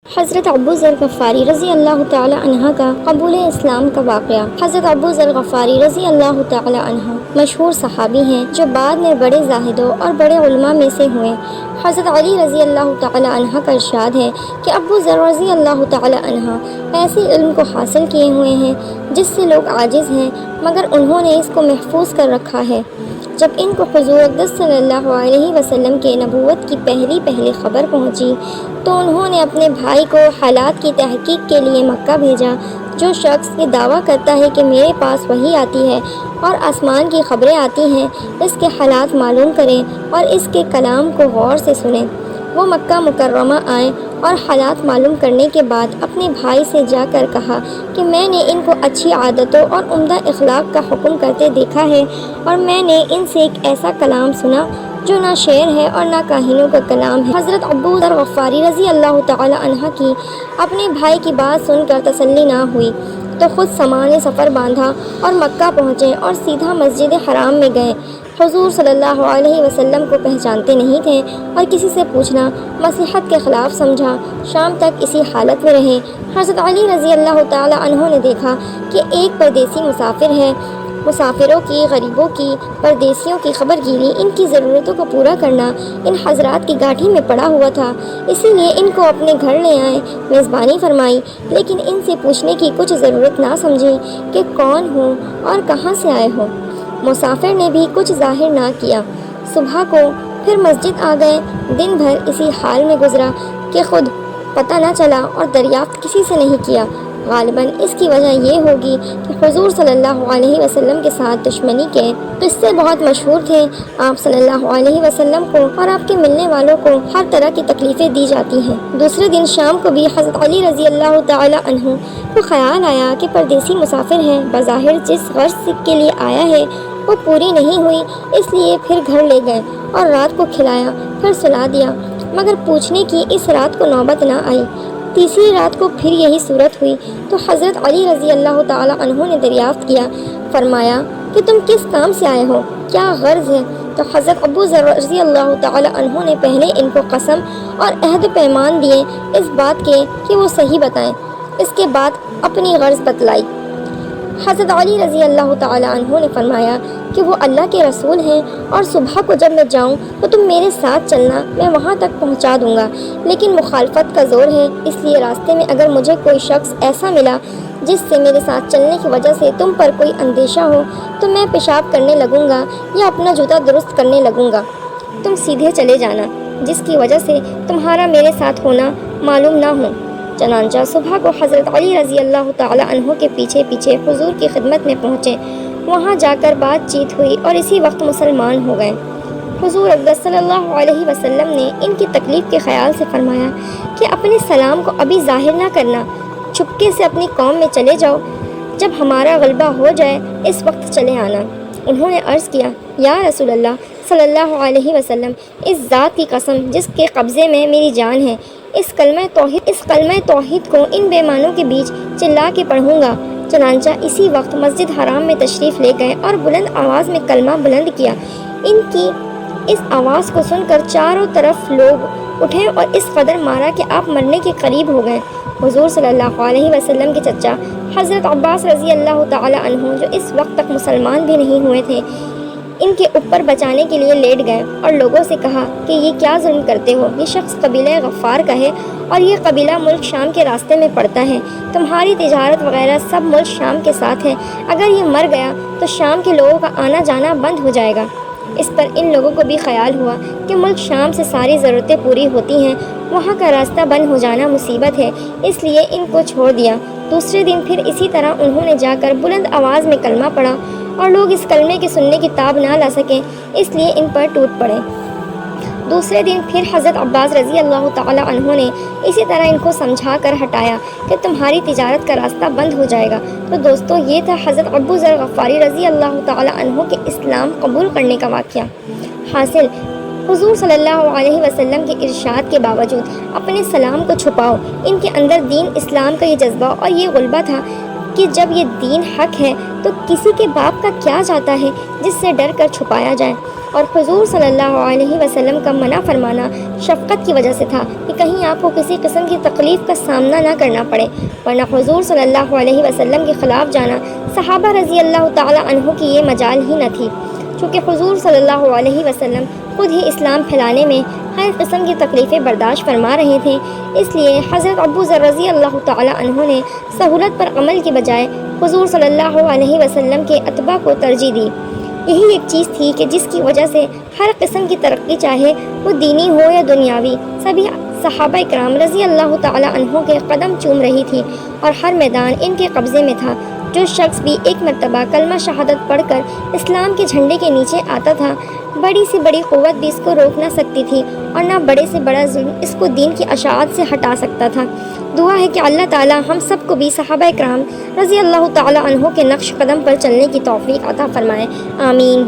حضرت ابو ذر غفاری رضی اللہ تعالی عنہ کا قبول اسلام کا واقعہ۔ حضرت ابو ذر غفاری رضی اللہ تعالی عنہ مشہور صحابی ہیں جو بعد میں بڑے زاہدوں اور بڑے علماء میں سے ہوئے۔ حضرت علی رضی اللہ تعالی عنہ کا ارشاد ہے کہ ابو ذر رضی اللہ تعالی عنہ ایسے علم کو حاصل کیے ہوئے ہیں جس سے لوگ عاجز ہیں، مگر انہوں نے اس کو محفوظ کر رکھا ہے۔ جب ان کو حضور اقدس صلی اللہ علیہ وسلم کے نبوت کی پہلی خبر پہنچی تو انہوں نے اپنے بھائی کو حالات کی تحقیق کے لیے مکہ بھیجا۔ جو شخص یہ دعویٰ کرتا ہے کہ میرے پاس وحی آتی ہے اور آسمان کی خبریں آتی ہیں، اس کے حالات معلوم کریں اور اس کے کلام کو غور سے سنیں۔ وہ مکہ مکرمہ آئیں اور حالات معلوم کرنے کے بعد اپنے بھائی سے جا کر کہا کہ میں نے ان کو اچھی عادتوں اور عمدہ اخلاق کا حکم کرتے دیکھا ہے، اور میں نے ان سے ایک ایسا کلام سنا جو نہ شعر ہے اور نہ کاہنوں کا کلام ہے۔ حضرت ابو ذر غفاری رضی اللہ تعالی عنہ کی اپنے بھائی کی بات سن کر تسلی نہ ہوئی تو خود سامان سفر باندھا اور مکہ پہنچے اور سیدھا مسجد حرام میں گئے۔ حضور صلی اللہ علیہ وسلم کو پہچانتے نہیں تھے اور کسی سے پوچھنا مصلحت کے خلاف سمجھا۔ شام تک اسی حالت میں رہے۔ حضرت علی رضی اللہ تعالی عنہ نے دیکھا کہ ایک پردیسی مسافر ہے۔ مسافروں کی، غریبوں کی، پردیسیوں کی خبر گیری، ان کی ضرورتوں کو پورا کرنا ان حضرات کی گاٹھی میں پڑا ہوا تھا، اسی لیے ان کو اپنے گھر لے آئے، میزبانی فرمائی، لیکن ان سے پوچھنے کی کچھ ضرورت نہ سمجھی کہ کون ہو اور کہاں سے آئے ہو۔ مسافر نے بھی کچھ ظاہر نہ کیا۔ صبح کو پھر مسجد آ گئے۔ دن بھر اسی حال میں گزرا کہ خود پتہ نہ چلا اور دریافت کسی سے نہیں کیا۔ غالباً اس کی وجہ یہ ہوگی کہ حضور صلی اللہ علیہ وسلم کے ساتھ دشمنی کے قصے بہت مشہور تھے۔ آپ صلی اللہ علیہ وسلم کو اور آپ کے ملنے والوں کو ہر طرح کی تکلیفیں دی جاتی ہیں۔ دوسرے دن شام کو بھی حضرت علی رضی اللہ تعالی عنہ کو خیال آیا کہ پردیسی مسافر ہے، بظاہر جس غرض کے لیے آیا ہے وہ پوری نہیں ہوئی، اس لیے پھر گھر لے گئے اور رات کو کھلایا، پھر سلا دیا، مگر پوچھنے کی اس رات کو نوبت نہ آئی۔ تیسری رات کو پھر یہی صورت ہوئی تو حضرت علی رضی اللہ تعالی عنہ نے دریافت کیا، فرمایا کہ تم کس کام سے آئے ہو، کیا غرض ہے؟ تو حضرت ابو ذر رضی اللہ تعالی عنہ نے پہلے ان کو قسم اور عہد پیمان دیے اس بات کے کہ وہ صحیح بتائیں، اس کے بعد اپنی غرض بتلائی۔ حضرت علی رضی اللہ تعالی عنہ نے فرمایا کہ وہ اللہ کے رسول ہیں، اور صبح کو جب میں جاؤں تو تم میرے ساتھ چلنا، میں وہاں تک پہنچا دوں گا، لیکن مخالفت کا زور ہے، اس لیے راستے میں اگر مجھے کوئی شخص ایسا ملا جس سے میرے ساتھ چلنے کی وجہ سے تم پر کوئی اندیشہ ہو تو میں پیشاب کرنے لگوں گا یا اپنا جوتا درست کرنے لگوں گا۔ تم سیدھے چلے جانا جس کی وجہ سے تمہارا میرے ساتھ ہونا معلوم نہ ہو۔ چنانچہ صبح کو حضرت علی رضی اللہ تعالی عنہ کے پیچھے پیچھے حضور کی خدمت میں پہنچے۔ وہاں جا کر بات چیت ہوئی اور اسی وقت مسلمان ہو گئے۔ حضور اقدس صلی اللہ علیہ وسلم نے ان کی تکلیف کے خیال سے فرمایا کہ اپنے سلام کو ابھی ظاہر نہ کرنا، چپکے سے اپنی قوم میں چلے جاؤ، جب ہمارا غلبہ ہو جائے اس وقت چلے آنا۔ انہوں نے عرض کیا، یا رسول اللہ صلی اللہ علیہ وسلم، اس ذات کی قسم جس کے قبضے میں میری جان ہے، اس کلمہ توحید کو ان بے معنوں کے بیچ چلا کے پڑھوں گا۔ چنانچہ اسی وقت مسجد حرام میں تشریف لے گئے اور بلند آواز میں کلمہ بلند کیا۔ ان کی اس آواز کو سن کر چاروں طرف لوگ اٹھے اور اس قدر مارا کہ آپ مرنے کے قریب ہو گئے۔ حضور صلی اللہ علیہ وسلم کے چچا حضرت عباس رضی اللہ تعالی عنہ، جو اس وقت تک مسلمان بھی نہیں ہوئے تھے، ان کے اوپر بچانے کے لیے لیٹ گئے اور لوگوں سے کہا کہ یہ کیا ظلم کرتے ہو، یہ شخص قبیلہ غفار کا ہے اور یہ قبیلہ ملک شام کے راستے میں پڑتا ہے، تمہاری تجارت وغیرہ سب ملک شام کے ساتھ ہے، اگر یہ مر گیا تو شام کے لوگوں کا آنا جانا بند ہو جائے گا۔ اس پر ان لوگوں کو بھی خیال ہوا کہ ملک شام سے ساری ضرورتیں پوری ہوتی ہیں، وہاں کا راستہ بند ہو جانا مصیبت ہے، اس لیے ان کو چھوڑ دیا۔ دوسرے دن پھر اسی طرح انہوں نے جا کر بلند آواز میں کلمہ پڑھا اور لوگ اس کلمے کے سننے کی تاب نہ لا سکیں، اس لیے ان پر ٹوٹ پڑے۔ دوسرے دن پھر حضرت عباس رضی اللہ تعالی عنہ نے اسی طرح ان کو سمجھا کر ہٹایا کہ تمہاری تجارت کا راستہ بند ہو جائے گا۔ تو دوستو، یہ تھا حضرت ابو ذر غفاری رضی اللہ تعالی عنہ کے اسلام قبول کرنے کا واقعہ۔ حاصل، حضور صلی اللہ علیہ وسلم کے ارشاد کے باوجود اپنے سلام کو چھپاؤ۔ ان کے اندر دین اسلام کا یہ جذبہ اور یہ غلبہ تھا کہ جب یہ دین حق ہے تو کسی کے باپ کا کیا جاتا ہے جس سے ڈر کر چھپایا جائے۔ اور حضور صلی اللہ علیہ وسلم کا منع فرمانا شفقت کی وجہ سے تھا کہ کہیں آپ کو کسی قسم کی تکلیف کا سامنا نہ کرنا پڑے، ورنہ حضور صلی اللہ علیہ وسلم کے خلاف جانا صحابہ رضی اللہ تعالی عنہ کی یہ مجال ہی نہ تھی۔ چونکہ حضور صلی اللہ علیہ وسلم خود ہی اسلام پھیلانے میں ہر قسم کی تکلیفیں برداشت فرما رہے تھے، اس لیے حضرت ابو ذر رضی اللہ تعالی عنہ نے سہولت پر عمل کی بجائے حضور صلی اللہ علیہ وسلم کے اتباع کو ترجیح دی۔ یہی ایک چیز تھی کہ جس کی وجہ سے ہر قسم کی ترقی، چاہے وہ دینی ہو یا دنیاوی، سبھی صحابہ اکرام رضی اللہ تعالی عنہ کے قدم چوم رہی تھی اور ہر میدان ان کے قبضے میں تھا۔ جو شخص بھی ایک مرتبہ کلمہ شہادت پڑھ کر اسلام کے جھنڈے کے نیچے آتا تھا، بڑی سے بڑی قوت بھی اس کو روک نہ سکتی تھی اور نہ بڑے سے بڑا ظلم اس کو دین کی اشاعت سے ہٹا سکتا تھا۔ دعا ہے کہ اللہ تعالی ہم سب کو بھی صحابہ اکرام رضی اللہ تعالی عنہ کے نقش قدم پر چلنے کی توفیق عطا فرمائے، آمین۔